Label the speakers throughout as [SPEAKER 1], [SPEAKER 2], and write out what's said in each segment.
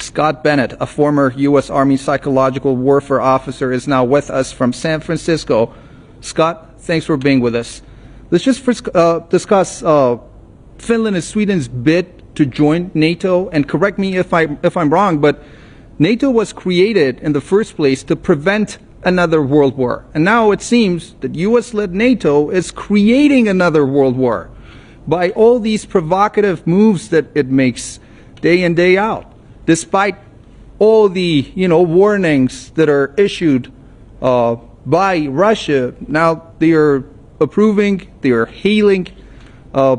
[SPEAKER 1] Scott Bennett, a former U.S. Army psychological warfare officer, is now with us from San Francisco. Scott, thanks for being with us. Let's just discuss Finland and Sweden's bid to join NATO. And correct me if I'm wrong, but NATO was created in the first place to prevent another world war. And now it seems that U.S.-led NATO is creating another world war by all these provocative moves that it makes day in, day out, despite all the warnings that are issued by Russia. Now they are approving, they are hailing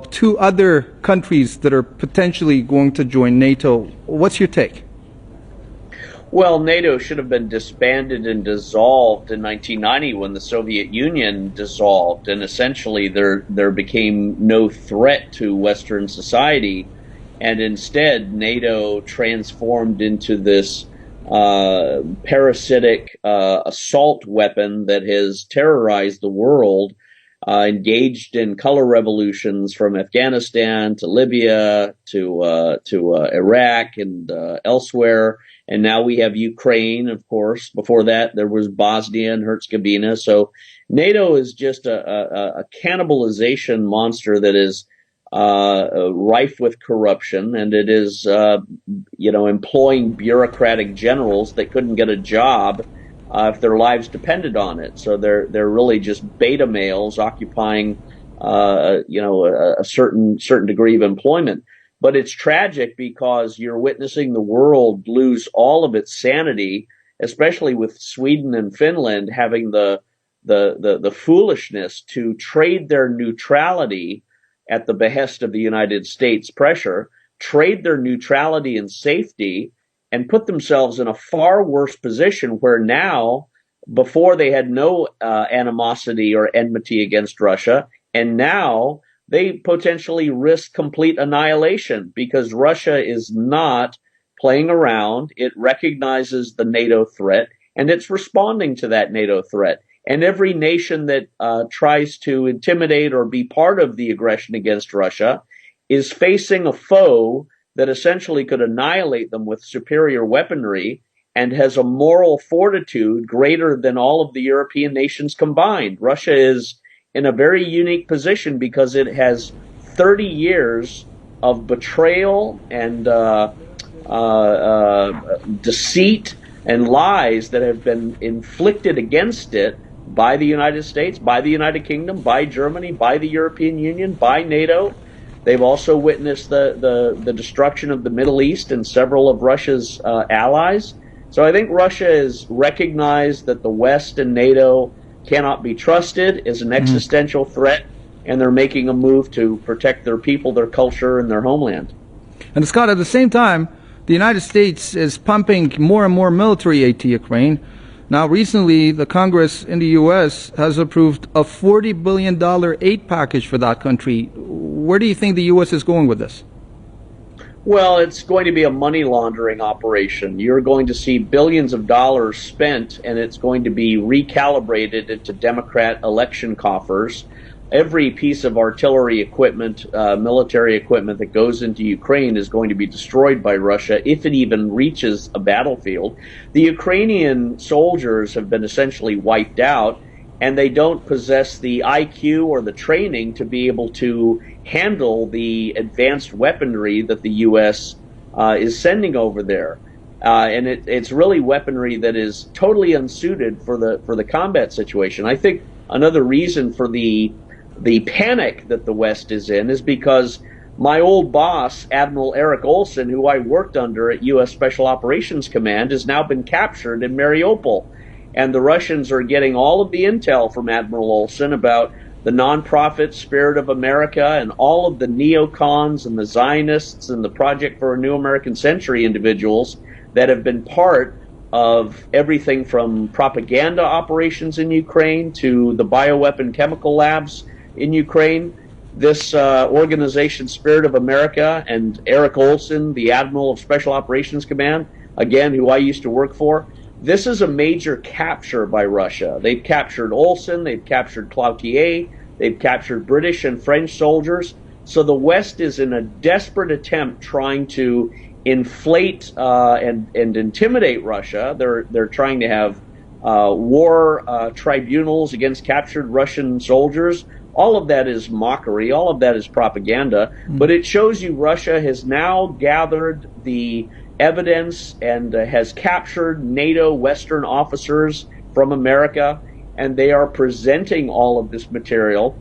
[SPEAKER 1] two other countries that are potentially going to join NATO. What's your take?
[SPEAKER 2] Well, NATO should have been disbanded and dissolved in 1990 when the Soviet Union dissolved, and essentially there became no threat to Western society, and instead NATO transformed into this parasitic assault weapon that has terrorized the world, engaged in color revolutions from Afghanistan to Libya to Iraq and elsewhere. And now we have Ukraine, of course. Before that, there was Bosnia and Herzegovina. So NATO is just a cannibalization monster that is rife with corruption, and it is, employing bureaucratic generals that couldn't get a job if their lives depended on it. So they're really just beta males occupying, a certain degree of employment. But it's tragic because you're witnessing the world lose all of its sanity, especially with Sweden and Finland having the foolishness to trade their neutrality at the behest of the United States pressure, trade their neutrality and safety, and put themselves in a far worse position where now, before they had no animosity or enmity against Russia, and now they potentially risk complete annihilation because Russia is not playing around. It recognizes the NATO threat, and it's responding to that NATO threat. And every nation that tries to intimidate or be part of the aggression against Russia is facing a foe that essentially could annihilate them with superior weaponry and has a moral fortitude greater than all of the European nations combined. Russia is in a very unique position because it has 30 years of betrayal and deceit and lies that have been inflicted against it by the United States, by the United Kingdom, by Germany, by the European Union, by NATO. They've also witnessed the destruction of the Middle East and several of Russia's allies. So I think Russia has recognized that the West and NATO cannot be trusted, is an existential threat, and they're making a move to protect their people, their culture, and their homeland.
[SPEAKER 1] And Scott, at the same time, the United States is pumping more and more military aid to Ukraine. Now, recently, the Congress in the U.S. has approved a $40 billion aid package for that country. Where do you think the U.S. is going with this?
[SPEAKER 2] Well, it's going to be a money laundering operation. You're going to see billions of dollars spent, and it's going to be recalibrated into Democrat election coffers. Every piece of artillery equipment, military equipment that goes into Ukraine is going to be destroyed by Russia if it even reaches a battlefield. The Ukrainian soldiers have been essentially wiped out, and they don't possess the IQ or the training to be able to handle the advanced weaponry that the U.S. Is sending over there. And it's really weaponry that is totally unsuited for the combat situation. I think another reason for the panic that the West is in is because my old boss, Admiral Eric Olson, who I worked under at U.S. Special Operations Command, has now been captured in Mariupol. And the Russians are getting all of the intel from Admiral Olson about the nonprofit Spirit of America and all of the neocons and the Zionists and the Project for a New American Century individuals that have been part of everything from propaganda operations in Ukraine to the bioweapon chemical labs in Ukraine. This organization, Spirit of America, and Eric Olson, the Admiral of Special Operations Command, again, who I used to work for, this is a major capture by Russia. They've captured Olson, they've captured Cloutier, they've captured British and French soldiers. So the West is in a desperate attempt trying to inflate and intimidate Russia. They're trying to have war tribunals against captured Russian soldiers. All of that is mockery. All of that is propaganda. But it shows you Russia has now gathered the evidence and has captured NATO Western officers from America, and they are presenting all of this material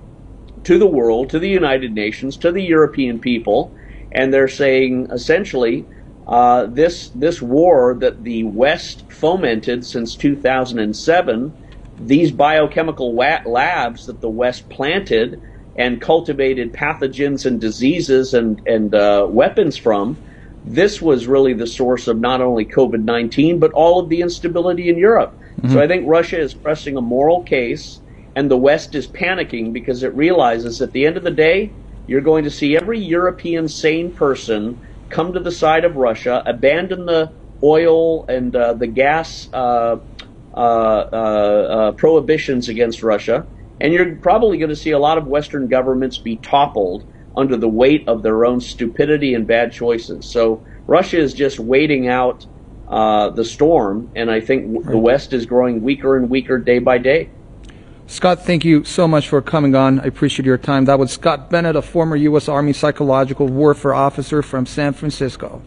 [SPEAKER 2] to the world, to the United Nations, to the European people, and they're saying essentially this war that the West fomented since 2007, these biochemical labs that the West planted and cultivated pathogens and diseases and weapons from, this was really the source of not only COVID-19, but all of the instability in Europe. So I think Russia is pressing a moral case, and the West is panicking because it realizes at the end of the day, you're going to see every European sane person come to the side of Russia, abandon the oil and the gas prohibitions against Russia, and you're probably going to see a lot of Western governments be toppled under the weight of their own stupidity and bad choices. So Russia is just waiting out the storm, and I think the West is growing weaker and weaker day by day.
[SPEAKER 1] Scott, thank you so much for coming on. I appreciate your time. That was Scott Bennett, a former U.S. Army psychological warfare officer from San Francisco.